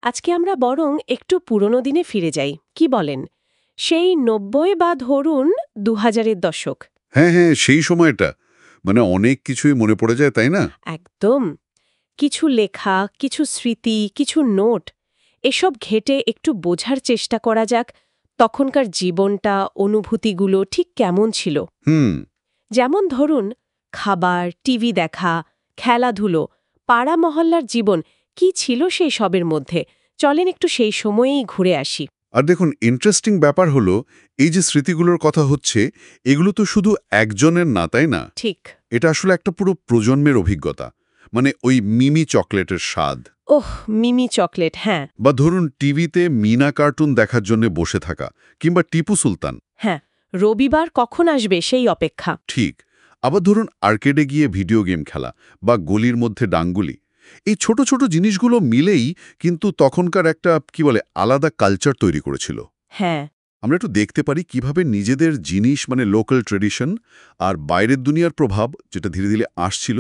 আজকে আমরা বরং একটু পুরনো দিনে ফিরে যাই কি বলেন সেই ৯০ বা ধরুন ২০০০-এর দশক। হ্যাঁ, হ্যাঁ, সেই সময়টা। মানে অনেক কিছুই মনে পড়ে যায়, তাই না? একদম। কিছু লেখা, কিছু স্মৃতি, কিছু নোট এসব ঘেঁটে একটু বোঝার চেষ্টা করা যাক তখনকার জীবনটা, অনুভূতিগুলো ঠিক কেমন ছিল। হুম, যেমন ধরুন খাবার, টিভি দেখা, খেলাধুলো, পাড়া মহল্লার জীবন কি ছিল সেই সবের মধ্যে। চলেন একটু সেই সময়েই ঘুরে আসি। আর দেখুন ইন্টারেস্টিং ব্যাপার হলো, এই যে স্মৃতিগুলোর কথা হচ্ছে, এগুলো তো শুধু একজনের না, তাই না? ঠিক। এটা আসলে একটা পুরো প্রজন্মের অভিজ্ঞতা। মানে ওই মিমি চকলেটের স্বাদ। ওহ, মিমি চকলেট, হ্যাঁ। বা ধরুন টিভিতে মিনা কার্টুন দেখার জন্য বসে থাকা, কিংবা টিপু সুলতান। হ্যাঁ, রবিবার কখন আসবে সেই অপেক্ষা। ঠিক। আবার ধরুন আর্কেডে গিয়ে ভিডিও গেম খেলা, বা গলির মধ্যে ডাঙ্গুলি। এই ছোট ছোট জিনিসগুলো মিলেই কিন্তু তখনকার একটা কি বলে আলাদা কালচার তৈরি করেছিল। হ্যাঁ। আমরা একটু দেখতে পারি কিভাবে নিজেদের জিনিস মানে লোকাল ট্রেডিশন আর বাইরের দুনিয়ার প্রভাব যেটা ধীরে ধীরে আসছিল,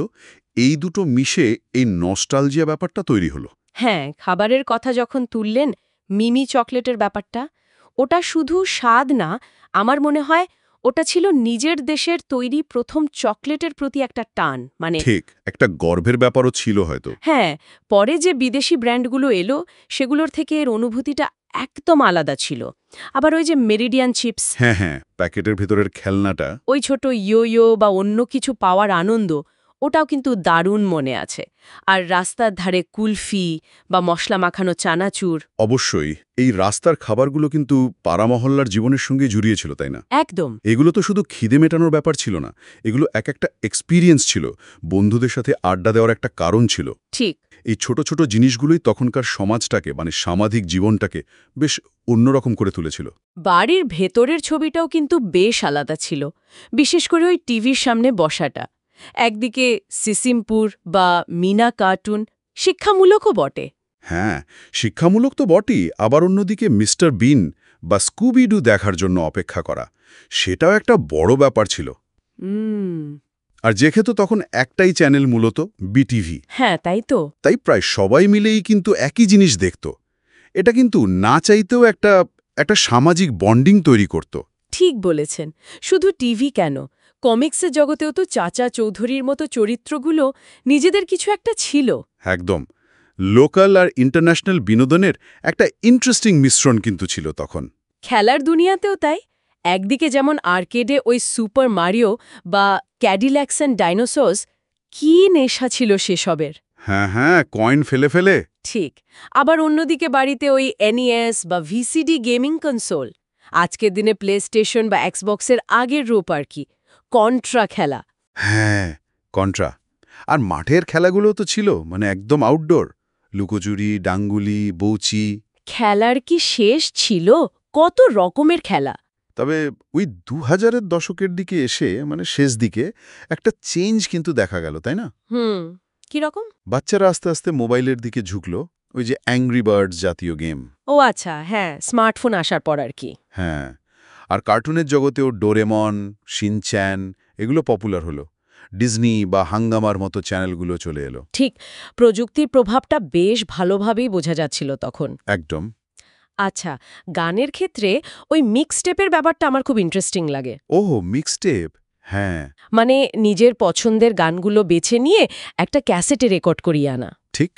এই দুটো মিশে এই নস্টালজিয়া ব্যাপারটা তৈরি হলো। হ্যাঁ, খাবারের কথা যখন তুললেন, মিমি চকলেটের ব্যাপারটা, ওটা শুধু স্বাদ না, আমার মনে হয় ওটা ছিল নিজের দেশের তৈরি প্রথম চকলেটের প্রতি একটা টান। মানে ঠিক, একটা গর্বের ব্যাপারও ছিল হয়তো। হ্যাঁ, পরে যে বিদেশি ব্র্যান্ডগুলো এলো, সেগুলোর থেকে এর অনুভূতিটা একদম আলাদা ছিল। আবার ওই যে মেরিডিয়ান চিপস, হ্যাঁ, হ্যাঁ, প্যাকেটের ভেতরের খেলনাটা। ওই ছোট ইয়ো বা অন্য কিছু পাওয়ার আনন্দ, ওটাও কিন্তু দারুণ মনে আছে। আর রাস্তার ধারে কুলফি বা মশলা মাখানো চানাচুর। অবশ্যই এই রাস্তার খাবারগুলো কিন্তু পাড়া মহল্লার জীবনের সঙ্গে জড়িয়েছিল, তাই না? একদম। এগুলো তো শুধু খিদে মেটানোর ব্যাপার ছিল না, এগুলো এক একটা এক্সপেরিয়েন্স ছিল, বন্ধুদের সাথে আড্ডা দেওয়ার একটা কারণ ছিল। ঠিক। এই ছোট ছোট জিনিসগুলোই তখনকার সমাজটাকে মানে সামাজিক জীবনটাকে বেশ অন্যরকম করে তুলেছিল। বাড়ির ভেতরের ছবিটাও কিন্তু বেশ আলাদা ছিল, বিশেষ করে ওই টিভির সামনে বসাটা। একদিকে সিসিমপুর বা মিনা কার্টুন, শিক্ষামূলকও বটে। হ্যাঁ, শিক্ষামূলক তো বটেই, আবার অন্যদিকে মিস্টার বিন বা স্কুবিডু দেখার জন্য অপেক্ষা করা, সেটাও একটা বড় ব্যাপার ছিল। হুম। আর যেহেতু তখন একটাই চ্যানেল মূলত বিটিভি, হ্যাঁ, তাই তো। তাই প্রায় সবাই মিলেই কিন্তু একই জিনিস দেখত। এটা কিন্তু না চাইতেও একটা একটা সামাজিক বন্ডিং তৈরি করত। ঠিক বলেছেন। শুধু টিভি কেন, কমিক্সের জগতেও তো চাচা চৌধুরীর মতো চরিত্রগুলো নিজেদের কিছু একটা ছিল। একদম। লোকাল আর ইন্টারন্যাশনাল বিনোদনের একটা ইন্টারেস্টিং মিশ্রণ কিন্তু ছিল তখন। খেলার দুনিয়াতেও তাই। একদিকে যেমন আর্কেডে ওই সুপার মারিও বা ক্যাডিল্যাক্স অ্যান্ড ডাইনোসরস, কি নেশা ছিল সেসবের। হ্যাঁ, হ্যাঁ, কয়েন ফেলে ফেলে। ঠিক। আবার অন্যদিকে বাড়িতে ওই NES বা ভিসিডি গেমিং কনসোল, আজকের দিনে প্লে স্টেশন বা এক্সবক্সের আগের রূপ আর কি। কন্ট্রা খেলা। হ্যাঁ, কন্ট্রা। আর মাঠের খেলাগুলো তো ছিল মানে একদম আউটডোর। লুকোচুরি, ডাঙ্গুলি, বউচি। খেলার কি শেষ ছিল? কত রকমের খেলা। তবে ওই ২০০০-এর দশকের দিকে এসে মানে শেষ দিকে একটা চেঞ্জ কিন্তু দেখা গেল, তাই না? হুম। কি রকম? বাচ্চারা আস্তে আস্তে মোবাইলের দিকে ঝুঁকলো, ওই যে অ্যাংরি বার্ডস জাতীয় গেম। ও আচ্ছা, হ্যাঁ, স্মার্টফোন আসার পর আর কি। হ্যাঁ, আর কার্টুনের জগতেও ডোরেমন, শিনচ্যান এগুলো পপুলার হলো। ডিজনি বা হাঙ্গামার মতো চ্যানেলগুলো চলে এলো। ঠিক। প্রযুক্তির প্রভাবটা বেশ ভালোভাবেই বোঝা যাচ্ছিল তখন। একদম। আচ্ছা, গানের ক্ষেত্রে ওই মিক্সটেপের ব্যাপারটা আমার খুব ইন্টারেস্টিং লাগে। ওহ, মিক্সটেপ। হ্যাঁ, মানে নিজের পছন্দের গানগুলো বেছে নিয়ে একটা ক্যাসেটে রেকর্ড করিয়ে আনা। ঠিক।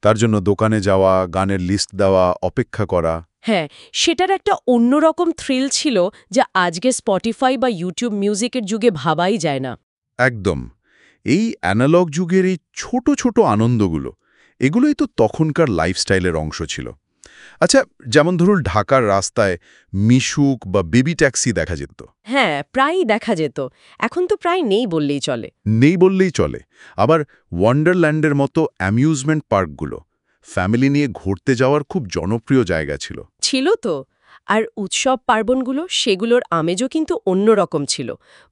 তার জন্য দোকানে যাওয়া, গানের লিস্ট দেওয়া, অপেক্ষা করা। হ্যাঁ, সেটার একটা অন্যরকম থ্রিল ছিল, যা আজকে স্পটিফাই বা ইউটিউব মিউজিকের যুগে ভাবাই যায় না। একদম। এই অ্যানালগ যুগের এই ছোট ছোট আনন্দগুলো, এগুলোই তো তখনকার লাইফস্টাইলের অংশ ছিল। আচ্ছা, যেমন ধরুন ঢাকার রাস্তায় মিশুক বা বেবি ট্যাক্সি দেখা যেত। হ্যাঁ, প্রায়ই দেখা যেত। এখন তো প্রায় নেই বললেই চলে। নেই বললেই চলে। আবার ওয়ান্ডারল্যান্ডের মতো অ্যামিউজমেন্ট পার্কগুলো ফ্যামিলি নিয়ে ঘুরতে যাওয়ার খুব জনপ্রিয় জায়গা ছিল। ছিল তো। আর উৎসব পার্বণগুলো, সেগুলোর আমেজও কিন্তু অন্যরকম ছিল।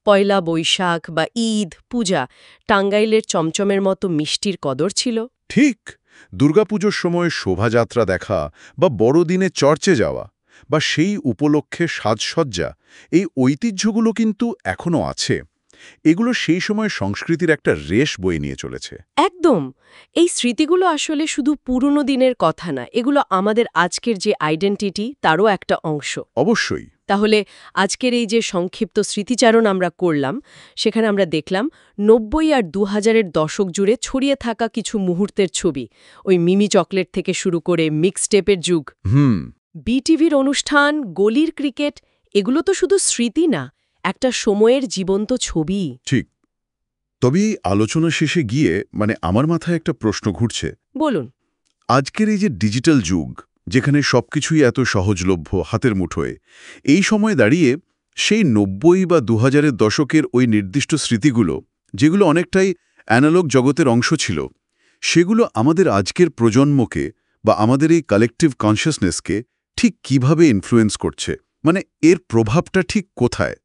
পয়লা বৈশাখ বা ঈদ, পূজা, টাঙ্গাইলের চমচমের মতো মিষ্টির কদর ছিল। ঠিক। দুর্গাপুজোর সময় শোভাযাত্রা দেখা বা বড়দিনে চর্চে যাওয়া বা সেই উপলক্ষে সাজসজ্জা, এই ঐতিহ্যগুলো কিন্তু এখনও আছে। এগুলো সেই সময় সংস্কৃতির একটা রেশ বয়ে নিয়ে চলেছে। একদম। এই স্মৃতিগুলো আসলে শুধু পুরনো দিনের কথা না, এগুলো আমাদের আজকের যে আইডেন্টিটি তারও একটা অংশ। অবশ্যই। তাহলে আজকের এই যে সংক্ষিপ্ত স্মৃতিচারণ আমরা করলাম, সেখানে আমরা দেখলাম ৯০ আর ২০০০-এর দশক জুড়ে ছড়িয়ে থাকা কিছু মুহূর্তের ছবি। ওই মিমি চকলেট থেকে শুরু করে মিক্সটেপের যুগ, বিটিভির অনুষ্ঠান, গলির ক্রিকেট, এগুলো তো শুধু স্মৃতি না, একটা সময়ের জীবন্ত ছবি। ঠিক। তবে এই আলোচনা শেষে গিয়ে আমার মাথায় একটা প্রশ্ন ঘুরছে। বলুন। আজকের এই যে ডিজিটাল যুগ, যেখানে সবকিছুই এত সহজলভ্য, হাতের মুঠোয়, এই সময় দাঁড়িয়ে সেই ৯০ বা ২০০০-এর দশকের ওই নির্দিষ্ট স্মৃতিগুলো, যেগুলো অনেকটাই অ্যানালগ জগতের অংশ ছিল, সেগুলো আমাদের আজকের প্রজন্মকে বা আমাদের এই কালেকটিভ কনশাসনেসকে ঠিক কিভাবে ইনফ্লুয়েন্স করছে? এর প্রভাবটা ঠিক কোথায়?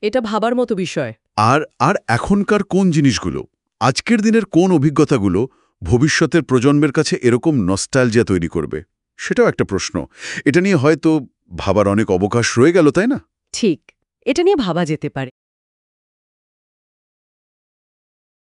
এটা ভাবার মতো বিষয়। আর এখনকার কোন জিনিসগুলো, আজকের দিনের কোন অভিজ্ঞতাগুলো ভবিষ্যতের প্রজন্মের কাছে এরকম নস্টালজিয়া তৈরি করবে? সেটাও একটা প্রশ্ন। এটা নিয়ে হয়তো ভাবার অনেক অবকাশ রয়ে গেল, তাই না? ঠিক, এটা নিয়ে ভাবা যেতে পারে।